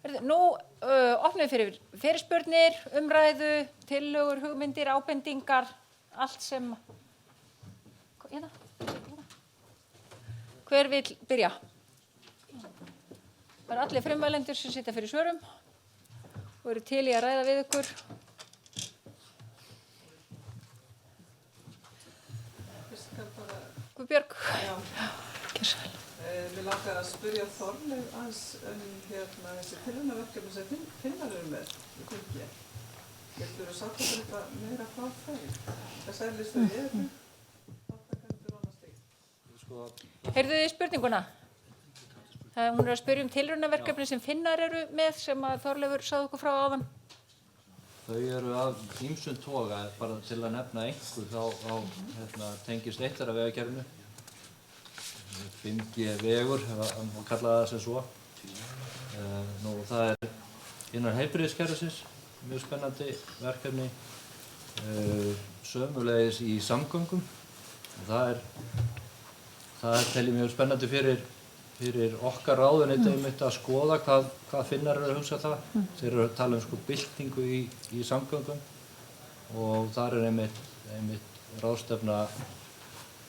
Nú opnum við fyrir fyrirspurnir, umræðu, tillögur, hugmyndir, ábendingar, allt sem... Hérna. Hver vill byrja? Það eru allir frumvælendur sem sitja fyrir svörum og eru til í að ræða við ykkur. Guðbjörg. Já. Gjörðu vel. Mér langar að spyrja Þorleif aðeins þessi tilraunaverkefni sem Finnar eru með í Tyrkja. Geturðu sagt okkur eitthvað meira frá þeim? Hvað særlistu eru? Þáttakendur og annað slíkt. Heyrðu þið spurninguna? Hún að spyrja tilraunaverkefni sem Finnar eru með sem að Þorleifur sagði okkur frá áðan. Þau eru af ýmsum toga, bara til að nefna einhver þá tengist eitt þeirra vegakerfinu. 5G vegur, má kalla það sem svo. Það innan heilbrigðiskerfisins, mjög spennandi verkefni. Sömuleiðis í samgöngum. Það tel ég mjög spennandi fyrir okkar ráðuneyti einmitt að skoða hvað Finnar eru að hugsa það. Þeir eru að tala byltingu í samgöngum og þar einmitt ráðstefna.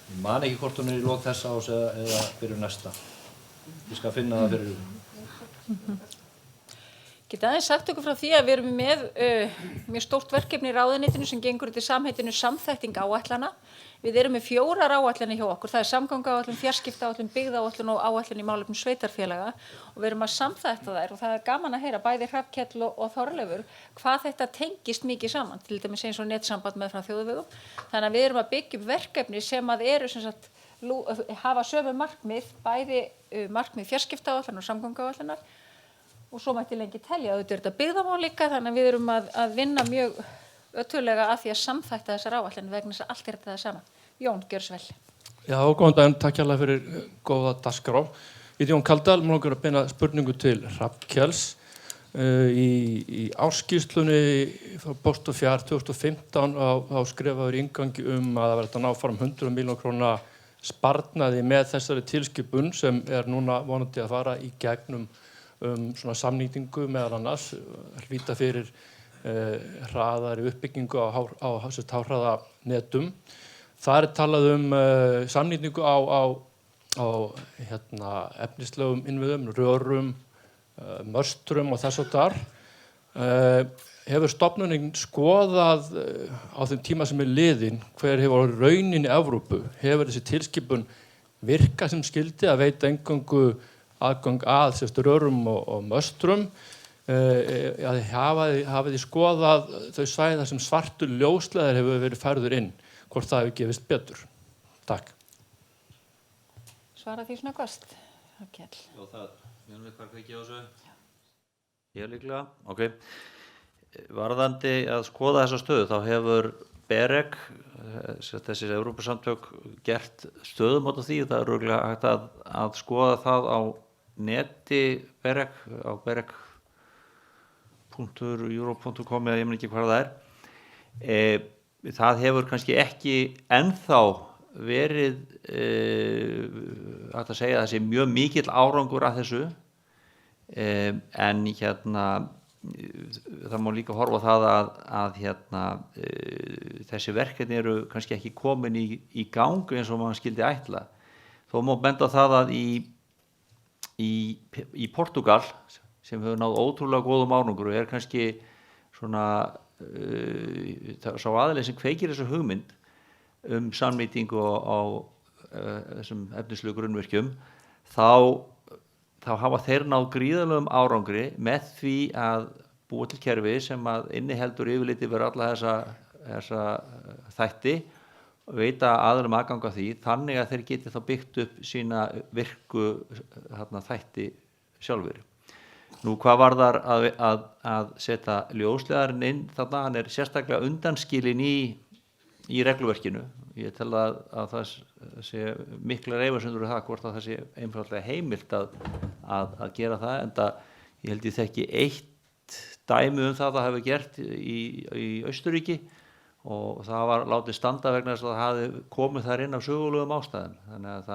Ég man ekki hvort hún í lok þessa árs eða fyrir næsta. Ég skal finna það fyrir ykkur. Geta aðeins sagt okkur frá því að við erum með mjög stórt verkefni í ráðuneytinu sem gengur undir samheitinu samþætting áætlana. Við erum með 4 áætlanir hjá okkur. Það er samgönguáætlun, fjarskiptaáætlun, byggðaáætlun og áætlun í málefnum sveitarfélaga og við erum að samþætta þær og það er gaman að heyra bæði Hrafnkell og Þorleifur hvað þetta tengist mikið saman, til dæmis eins og netsamband með frá þjóðvegum. Þannig að við erum að byggja upp verkefni sem að eru sem sagt hafa sömu markmið, bæði markmið fjarskiptaáætlunar og samgönguáætlunar og svo mætti lengi telja auðvitað þetta byggðamál líka, þannig að við erum að vinna mjög öttulega að því að samþætta þessar áætlanir vegna þess að allt er þetta það sama. Jón, gjörðu svo vel. Já, góðan daginn, takk hérlega fyrir góða dagskrá. Ég heiti Jón Kaldal, mér langar að beina spurningu til Hrafnkells. Í ársskýrslunni frá Post og Fjar 2015 þá skrifaður inngangi að það verði að ná fram 100 milljóna króna sparnaði með þessari tilskipun sem er núna vonandi að fara í gegnum svona samnýtingu meðal annars, hlýta fyrir hraðari uppbyggingu á háhraða netum. Það er talað samnýtingu á efnislegum innviðum, rörum, möstrum og þess háttar. Hefur stofnunin skoðað á þeim tíma sem er liðinn hver hefur raunin í Evrópu? Hefur þessi tilskipun virkað sem skyldi að veita eingöngu aðgang að rörum og möstrum? Hafið þið skoðað þau svæði þar sem svartur ljósleiðari hefur verið færður inn, hvort það hefur gefist betur? Takk. Svara því svona hvast, Hrafnkell. Já, við erum eitthvað ekki á þessu. Ég líklega, ok. Varðandi að skoða þessa stöðu, þá hefur BEREC, þessi Evrópusamtök, gert stöðumót á því. Það er örugglega hægt að skoða það á neti BEREC, á berec.euro.com eða ég man ekki hvað það er. Það hefur kannski ekki ennþá verið hægt að segja að það sé mjög mikill árangur að þessu, en það má líka horfa á það að þessi verkefni eru kannski ekki komin í gang eins og maður skildi ætla. Þó má benda á það að í Portúgal sem hefur náð ótrúlega góðum árangur og er kannski svona sá aðili sem kveikir þessu hugmynd samnýtingu á þessum efnislegu grunnvirkjum, þá hafa þeir náð gríðarlegum árangri með því að búa til kerfi sem að inniheldur yfirlit yfir alla þessa þætti og veita aðilum aðgang að því, þannig að þeir geti þá byggt upp sína virku þætti sjálfur. Nú, hvað varðar að setja ljósleiðarinn inn þarna, hann er sérstaklega undanskilinn í regluverkinu. Ég tel að það sé miklar efasemdir það hvort að það sé einfaldlega heimilt að gera það, enda ég held ég þekki eitt dæmi það hefur gert í Austurríki og það var látið standa vegna þess að það hafi komið þar inn af sögulegum ástæðum. Þannig að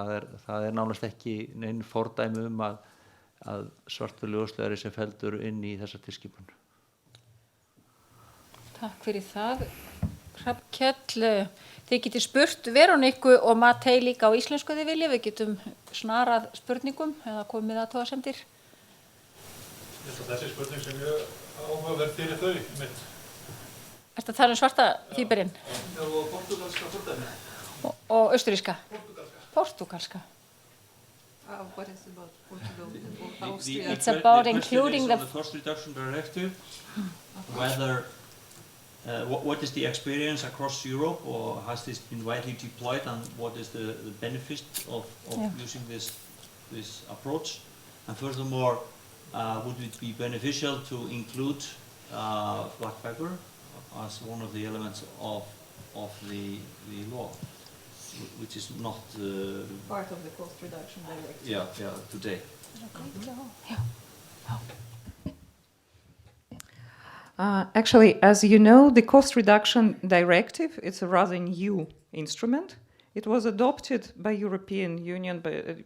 það er nánast ekki nein fordæmi að að svartur ljósleiðari sé felldur inn í þessa tilskipun. Takk fyrir það. Hrafnkell, þið getið spurt Veroniku og Matei líka á íslensku þið vilja. Við getum snarað spurningum eða komið athugasemdir. Ég held að þessi spurning sem mjög áhugaverð fyrir þau mitt. Ertu að tala svarta fíberinn? Já, og portugalska fordæmi. Og austuríska? Portugalska. What is about Portugal and Austria? It's about including the cost reduction directive, whether what is the experience across Europe, or has this been widely deployed, and what is the benefit of using this approach? And furthermore, would it be beneficial to include black fiber as one of the elements of the law, which is not Part of the cost reduction directive. today. Actually, as you know, the cost reduction directive is a rather new instrument. It was adopted by European Union,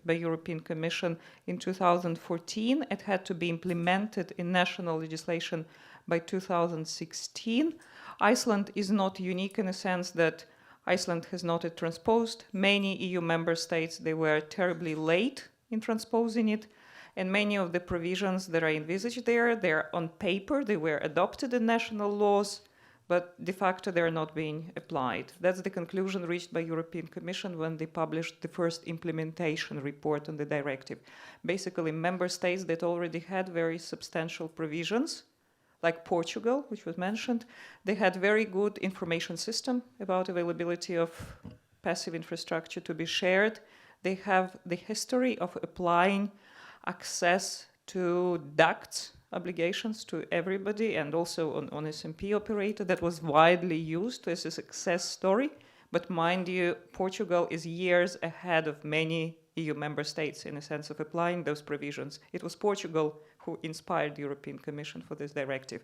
by European Commission in 2014. It had to be implemented in national legislation by 2016. Iceland is not unique in the sense that Iceland has not yet transposed. Many EU member states, they were terribly late in transposing it. And many of the provisions that are envisaged there, they're on paper, they were adopted in national laws, but de facto they're not being applied. That's the conclusion reached by European Commission when they published the first implementation report on the directive. Basically, member states that already had very substantial provisions, like Portugal, which was mentioned, they had very good information system about availability of passive infrastructure to be shared. They have the history of applying access to ducts obligations to everybody, and also on SMP operator that was widely used as a success story. But mind you, Portugal is years ahead of many EU member states in a sense of applying those provisions. It was Portugal who inspired the European Commission for this directive.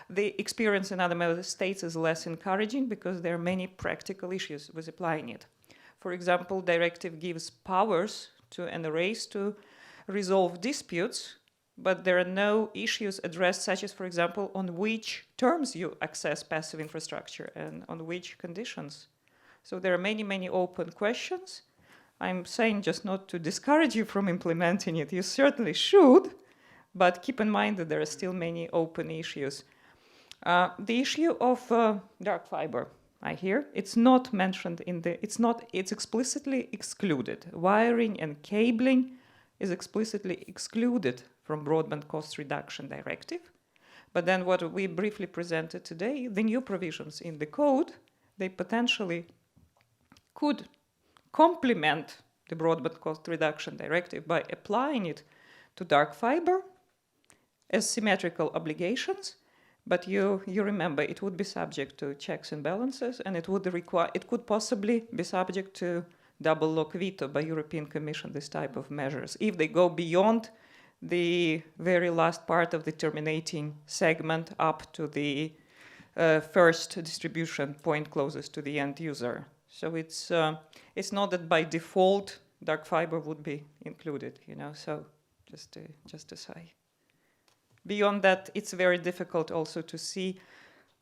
The experience in other member states is less encouraging because there are many practical issues with applying it. For example, directive gives powers to NRAs to resolve disputes, but there are no issues addressed, such as, for example, on which terms you access passive infrastructure and on which conditions. So there are many, many open questions. I'm saying just not to discourage you from implementing it. You certainly should, but keep in mind that there are still many open issues. The issue of dark fiber, I hear, it's not mentioned in the, it's explicitly excluded. Wiring and cabling is explicitly excluded from broadband cost reduction directive. But then what we briefly presented today, the new provisions in the code, they potentially could complement the broadband cost reduction directive by applying it to dark fiber as symmetrical obligations. But you remember, it would be subject to checks and balances, and it could possibly be subject to double lock veto by European Commission, this type of measures, if they go beyond the very last part of the terminating segment up to the first distribution point closest to the end user. So it's not that by default dark fiber would be included, you know, so just to say. Beyond that, it's very difficult also to see,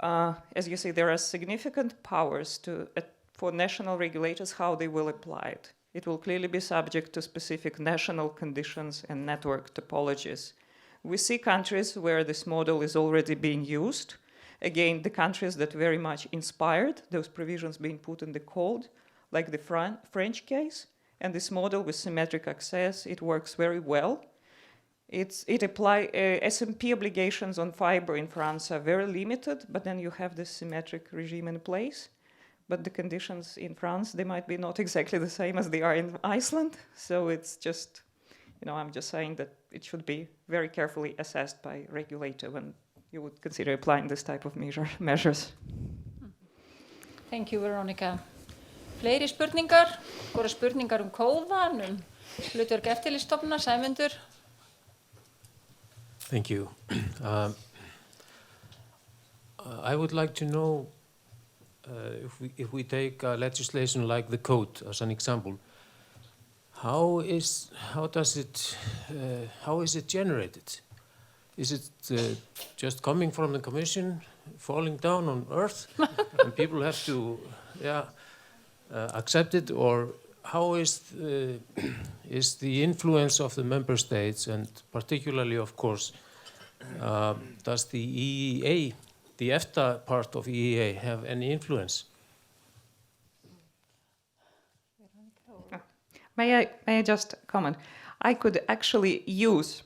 as you say, there are significant powers for national regulators how they will apply it. It will clearly be subject to specific national conditions and network topologies. We see countries where this model is already being used. Again, the countries that very much inspired those provisions being put in the code, like the French case, and this model with symmetric access, it works very well. SMP obligations on fiber in France are very limited, but then you have this symmetric regime in place. But the conditions in France, they might be not exactly the same as they are in Iceland. So it's just, you know, I'm just saying that it should be very carefully assessed by regulator when you would consider applying this type of measures. Thank you, Veronica. Fleiri spurningar? Hvora spurningar kóðan, hlutverk eftirlitsstofnunar, Sæmundur? Thank you. I would like to know if we take legislation like the code as an example, how is it generated? Is it just coming from the Commission, falling down on earth, and people have to accept it, or how is the influence of the member states, and particularly, of course, does the EEA, the EFTA part of EEA, have any influence? May I just comment? I could actually use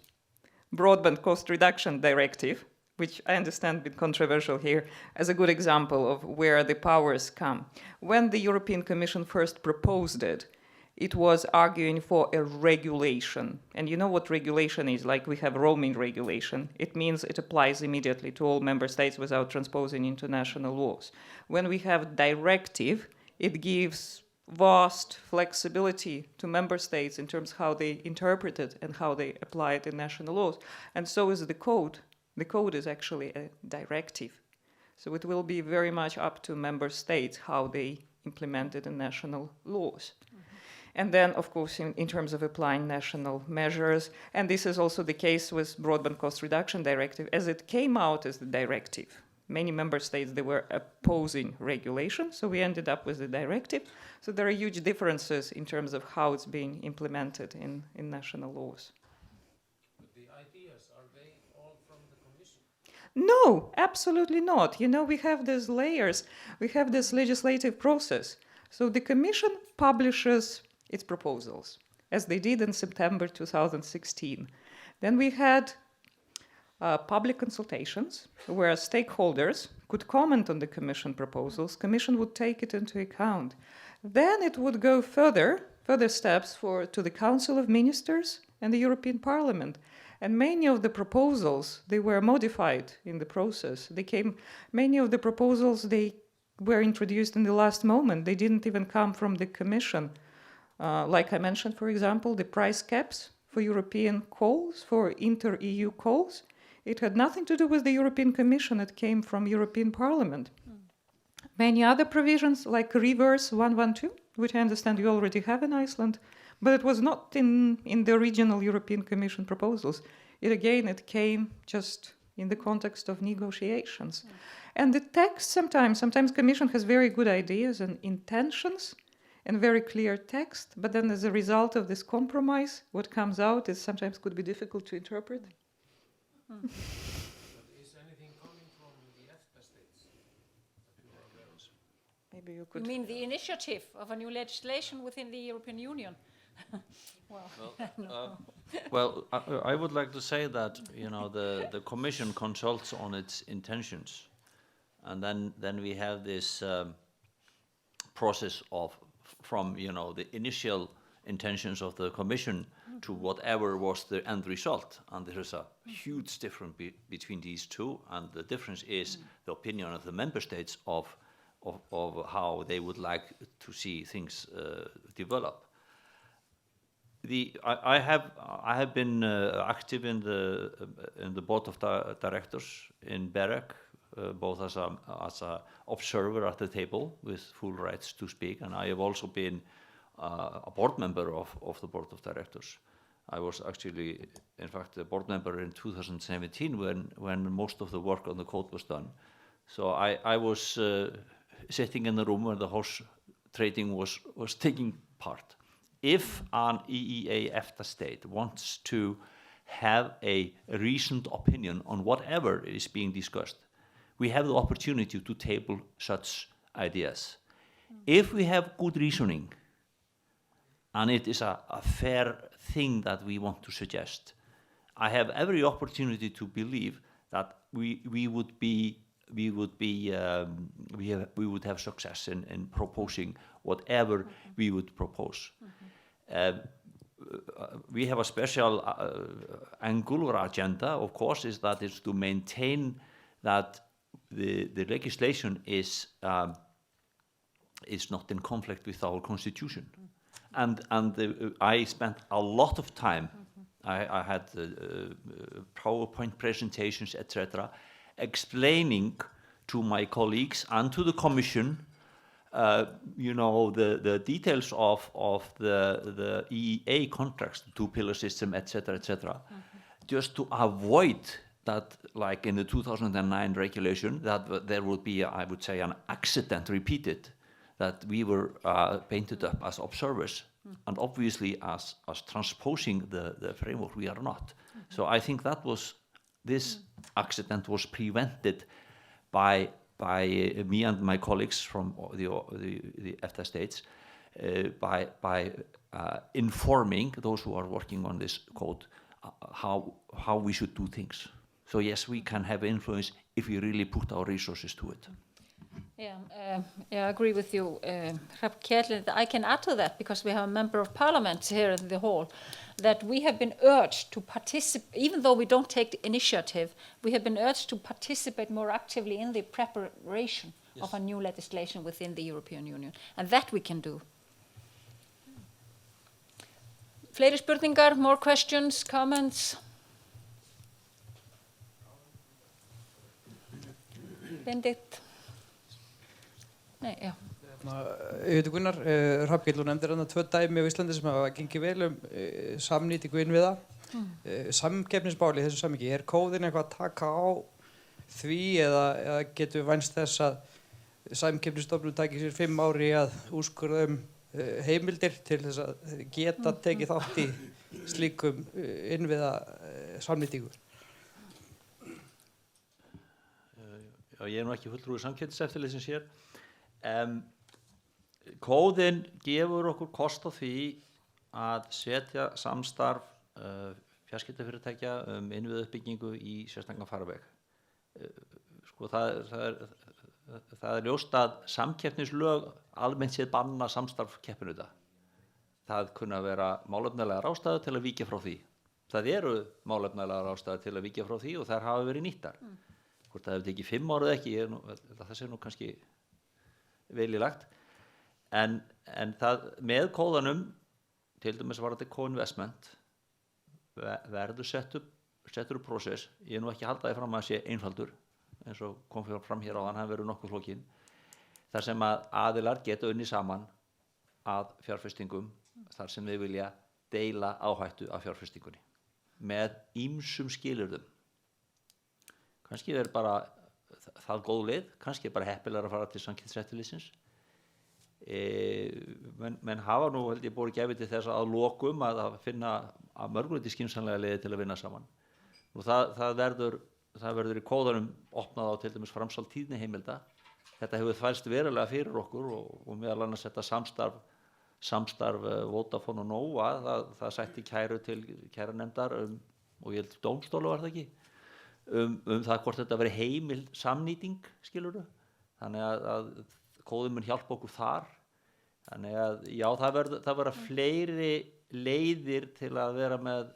Broadband Cost Reduction Directive, which I understand been controversial here, as a good example of where the powers come. When the European Commission first proposed it, it was arguing for a regulation. And you know what regulation is? Like we have roaming regulation. It means it applies immediately to all member states without transposing international laws. When we have directive, it gives vast flexibility to member states in terms of how they interpret it and how they apply it in national laws. And so is the code. The code is actually a directive. So it will be very much up to member states how they implement it in national laws. And then, of course, in terms of applying national measures, and this is also the case with Broadband Cost Reduction Directive, as it came out as the directive. Many member states, they were opposing regulation, so we ended up with the directive. So there are huge differences in terms of how it's being implemented in national laws. But the ideas, are they all from the Commission? No, absolutely not. You know, we have these layers, we have this legislative process. So the Commission publishes its proposals, as they did in September 2016. Then we had public consultations where stakeholders could comment on the Commission proposals. Commission would take it into account. Then it would go further steps to the Council of Ministers and the European Parliament. And many of the proposals, they were modified in the process. Many of the proposals, they were introduced in the last moment. They didn't even come from the Commission. Like I mentioned, for example, the price caps for European calls, for inter-EU calls. It had nothing to do with the European Commission. It came from European Parliament. Many other provisions, like reverse 112, which I understand you already have in Iceland, but it was not in the original European Commission proposals. It came just in the context of negotiations. And the text sometimes Commission has very good ideas and intentions and very clear text, but then as a result of this compromise, what comes out is sometimes could be difficult to interpret. But is anything coming from the EFTA states that you are aware of? Maybe you could. You mean the initiative of a new legislation within the European Union? Well, I would like to say that, you know, the Commission consults on its intentions, and then we have this process of from, you know, the initial intentions of the Commission to whatever was the end result, and there is a huge difference between these two, and the difference is the opinion of the member states of how they would like to see things develop. I have been active in the board of directors in BEREC, both as a observer at the table with full rights to speak, and I have also been a board member of the board of directors. I was actually, in fact, a board member in 2017 when most of the work on the code was done. So I was sitting in the room where the horse trading was taking part. If an EEA EFTA state wants to have a reasoned opinion on whatever is being discussed, we have the opportunity to table such ideas. If we have good reasoning, and it is a fair thing that we want to suggest, I have every opportunity to believe that we would have success in proposing whatever we would propose. We have a special angle or agenda, of course, is that it's to maintain that the legislation is not in conflict with our constitution. And I spent a lot of time, I had PowerPoint presentations, etc., explaining to my colleagues and to the Commission you know, the details of the EEA contracts, the two-pillar system, etc., just to avoid that, like in the 2009 regulation, that there would be, I would say, an accident repeated, that we were painted up as observers, and obviously as transposing the framework, we are not. So I think that this accident was prevented by me and my colleagues from the EFTA states, by informing those who are working on this code how we should do things. So yes, we can have influence if we really put our resources to it. Yeah, I agree with you, Hrafn. I can add to that, because we have a member of parliament here in the hall, that we have been urged to participate, even though we don't take the initiative, we have been urged to participate more actively in the preparation of a new legislation within the European Union, and that we can do. Fleiri spurningar, more questions, comments? Benedikt? Nei, já. Ég heiti Gunnar, Hrafn, og nefndir hérna 2 dæmi á Íslandi sem hafa gengið vel samnýtingu innviða. Samkeppnismáli í þessu samhengi, kóðinn eitthvað að taka á því eða getur við vænst þess að Samkeppnisstofnun taki sér 5 ár í að úrskurða heimildir til þess að geta tekið þátt í slíkum innviða samnýtingu? Já, ég nú ekki fulltrúi Samkeppniseftirlitsins hér. Kóðinn gefur okkur kost á því að setja samstarf fjarskiptafyrirtækja innviðauppbyggingu í sérstakan farveg. Sko það ljóst að samkeppnislög almennt séð banna samstarf keppinuta. Það kunna vera málefnalegar ástæður til að víkja frá því. Það eru málefnalegar ástæður til að víkja frá því og þær hafa verið nýttar. Hvort það hefur tekið 5 ár eða ekki, það sé nú kannski vel í lagt. En það með kóðanum, til dæmis var þetta co-investment, verður settur upp prósess. Ég nú ekki halda því fram að það sé einfaldur, eins og kom fram hér áðan, hann verður nokkuð flókinn. Þar sem að aðilar geta unnið saman að fjárfestingum, þar sem þau vilja deila áhættu af fjárfestingunni með ýmsum skilyrðum. Kannski er bara það góð leið, kannski er bara heppilegra að fara til Samkeppniseftirlitsins. Menn hafa nú, held ég, borið gæfi til þess að lokum að finna að mörguleyti skynsamlega leiði til að vinna saman. Og það verður í kóðanum opnað á til dæmis framsal tíðniheimilda. Þetta hefur þvælst verulega fyrir okkur og meðal annars þetta samstarf Vodafone og Nova, það sætti kæru til kærunefndar og ég held dómstóla var það ekki, það hvort þetta veri heimil samnýting, skilurðu. Þannig að kóðinn mun hjálpa okkur þar. Þannig að já, það verða fleiri leiðir til að vera með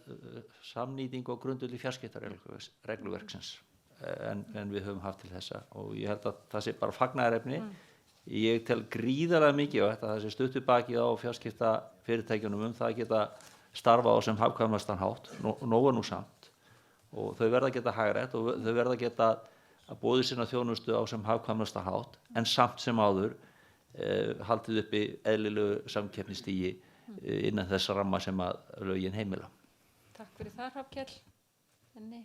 samnýting og grundvelli fjarskiptaregluverksins en við höfum haft til þessa, og ég held að það sé bara fagnaðarefni. Ég tel gríðarlega mikið á þetta, það sé stutt við bakið á fjarskiptafyrirtækjunum það að geta starfa á sem hagkvæmastan hátt, nógu nú samt, og þau verða að geta hagrætt og þau verða að geta að boði sinna þjónustu á sem hagkvæmastan hátt, en samt sem áður haldið uppi eðlilegu samkeppnistigi innan þess ramma sem að lögin heimila. Takk fyrir það, Hrafnkell. Enni.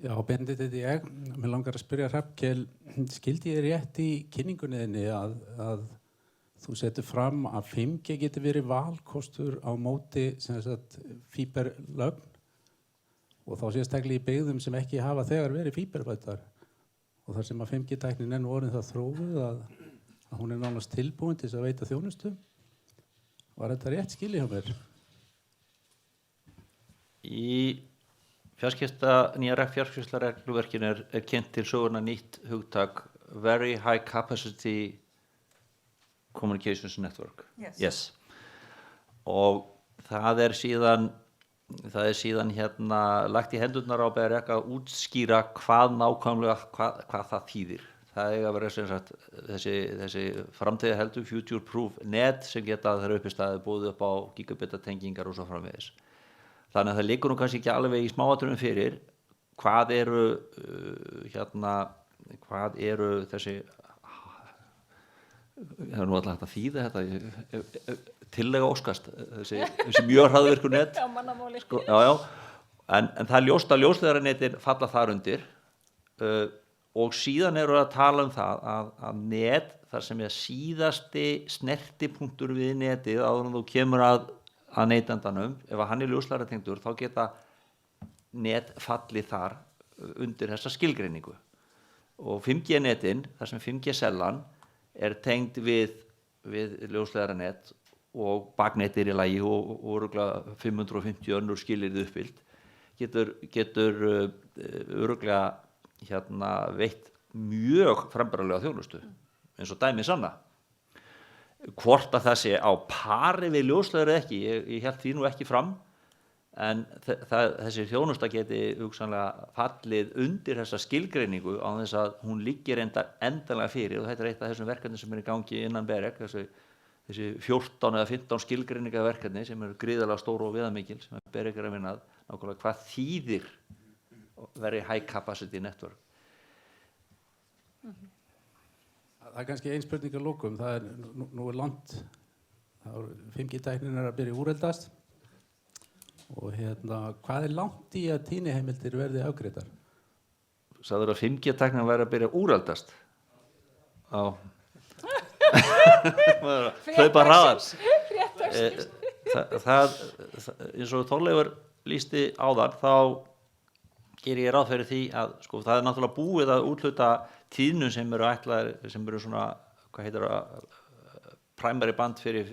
Já, Benedikt heiti ég. Mér langar að spyrja Hrafnkell, skildi ég rétt í kynningunniðinni að þú setur fram að 5G geti verið valkostur á móti fíberlögn og þá sérstaklega í byggðum sem ekki hafa þegar verið fíberbættar og þar sem að 5G-tæknin er nú orðin það þróuð að hún er nánast tilbúin til þess að veita þjónustu. Var þetta rétt skilið hjá mér? Í nýja fjarskiptaregluverkinu er kynnt til söguna nýtt hugtak Very High Capacity Communications Network. Yes. Og það er síðan hérna lagt í hendurnar á BREC að útskýra hvað nákvæmlega hvað það þýðir. Það eiga að vera sem sagt þessi framtíðarheldu future proof net sem geta þeirra uppi staðið búið upp á gigabita tengingar og svo framvegis. Þannig að það liggur nú kannski ekki alveg í smáatriðum fyrir hvað eru þessi það nú alltaf hægt að þýða þetta tillega óskast þessi mjög hraðvirku net sko, en það er ljóst að ljósleiðaranetin falla þar undir og síðan eru að tala um það að net þar sem er síðasti snertipunktur við netið áður en þú kemur að neytandanum, ef hann er ljósleiðaratengdur þá geta net fallið þar undir þessa skilgreiningu og 5G netin, þar sem 5G sellan er tengd við ljósleiðaranet og baknetir í lagi og örugglega 550 önnur skilyrði uppfyllt getur örugglega veitt mjög frambærilega þjónustu eins og dæmi sanna hvort að það sé á pari við ljósleiðara ekki, ég held því nú ekki fram en þessi þjónusta geti hugsanlega fallið undir þessa skilgreiningu á þess að hún liggir endanlega fyrir og þetta er eitt af þessum verkefni sem er í gangi innan BEREC þessi 14 eða 15 skilgreininga verkefni sem eru gríðarlega stór og viðamikil sem BEREC er að vinna nákvæmlega hvað þýðir very high capacity network. Það er kannski ein spurning að lokum, það er nú er langt 5G-tæknin er að byrja úreldast og hvað er langt í að tíðniheimildir verði afgreiddar? Sagður að 5G-tæknin væri að byrja úreldast? Já. Hlaupa hraðar. Það eins og Þorleifur lýsti áðan þá gerir ég ráð fyrir því að sko það er náttúrulega búið að úthluta tíðnum sem eru ætlaðir sem eru svona hvað heitir það primary band fyrir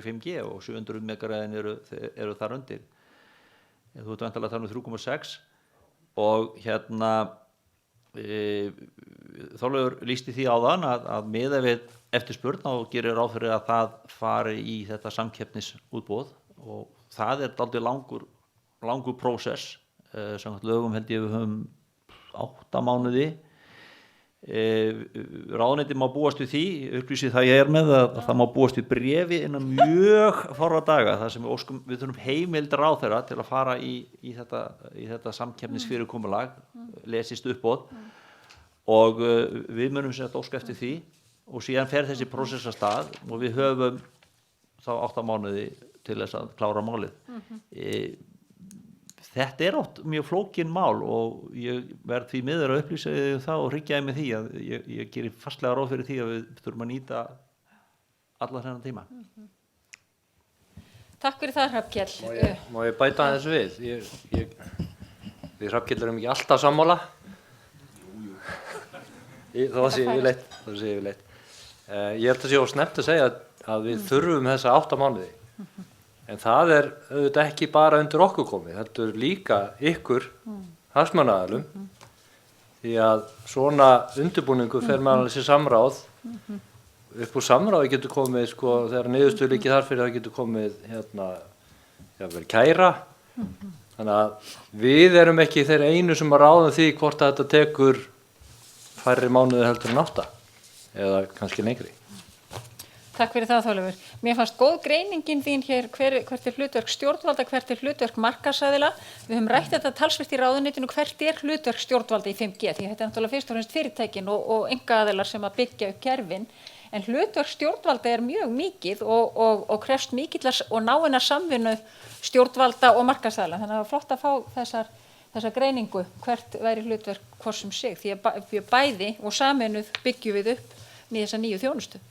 5G og 700 megahertz eru þar undir. Þú ert væntanlega að tala um 3,6 og Þorleifur lýsti því áðan að miðað við eftirspurn þá gerir ráð fyrir að það fari í þetta samkeppnisútboð og það er dálítið langur prósess samkvæmt lögum held ég við höfum 8 mánuði ráðuneytið má búast við því upplýsið það ég er með að það má búast við bréfi innan mjög fárra daga þar sem við þurfum heimild ráðherra til að fara í þetta samkeppnisfyrirkomulag lesist uppbóð og við munum sett óska eftir því og síðan fer þessi prósess af stað og við höfum þá 8 mánuði til þess að klára málið Þetta er oft mjög flókin mál og ég verð því miður að upplýsa það og hryggja með því að ég gerir fastlega ráð fyrir því að við þurfum að nýta alla þennan tíma. Takk fyrir það, Hrafnkell. Má ég bæta þessu við? Við Hrafnkell erum ekki alltaf sammála. Það sé yfirleitt. Ég held að sé of snemmt að segja að við þurfum þessa 8 mánuði. En það er auðvitað ekki bara undir okkur komið, þetta er líka ykkur hagsmunaaðilum því að svona undirbúningur fer með alveg sér samráð upp úr samráði getur komið sko þegar niðurstöðu liggi þar fyrir það getur komið jafnvel kæra þannig að við erum ekki þeir einu sem að ráðum því hvort að þetta tekur færri mánuði heldur en 8 eða kannski lengri. Takk fyrir það, Þorleifur. Mér fannst góð greiningin þín hér, hvert er hlutverk stjórnvalda, hvert er hlutverk markaðsaðila. Við höfum rætt þetta talsvert í ráðuneytinu, hvert er hlutverk stjórnvalda í 5G, því þetta er náttúrulega fyrst og fremst fyrirtækin og einkaaðilar sem að byggja upp kerfin. En hlutverk stjórnvalda er mjög mikið og krefst mikillar og náinnar samvinnu stjórnvalda og markaðsaðila. Þannig að það var flott að fá þessa greiningu, hvert væri hlutverk hvors um sig, því að bæði og sameinuð byggjum við upp með þessa nýju þjónustu.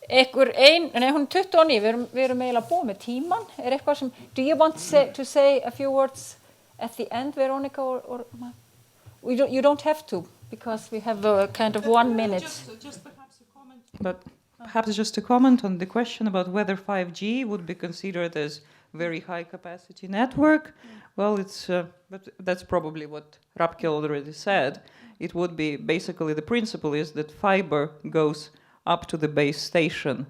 Hún 29, við erum eiginlega búið með tíman. Er eitthvað sem, do you want to say a few words at the end, Veronica, or you don't have to, because we have a kind of 1 minute. Just perhaps a comment. But perhaps just a comment on the question about whether 5G would be considered as very high capacity network. Well, but that's probably what Hrafnkell already said. It would be basically the principle is that fiber goes up to the base station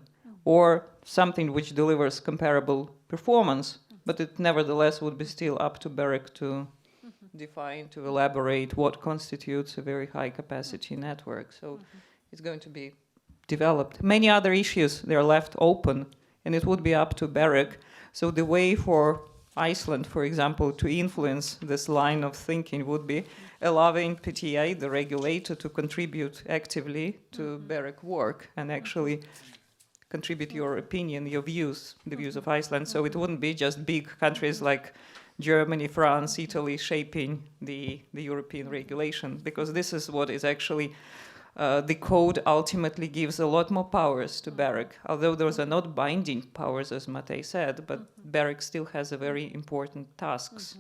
or something which delivers comparable performance, but it nevertheless would be still up to BEREC to define, to elaborate what constitutes a very high capacity network. So it's going to be developed. Many other issues, they're left open, and it would be up to BEREC. So the way for Iceland, for example, to influence this line of thinking would be allowing PTA, the regulator, to contribute actively to BEREC work and actually contribute your opinion, your views, the views of Iceland. So it wouldn't be just big countries like Germany, France, Italy shaping the European regulation, because this is what is actually the code ultimately gives a lot more powers to BEREC, although those are not binding powers, as Matej said, but BEREC still has a very important tasks.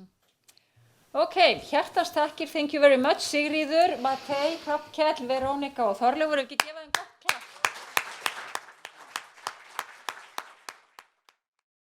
Ok, hjartans takkir, thank you very much, Sigríður, Matej, Hrafnkell, Verónika og Þorleifur, ef ekki gefa þeim gott klapp.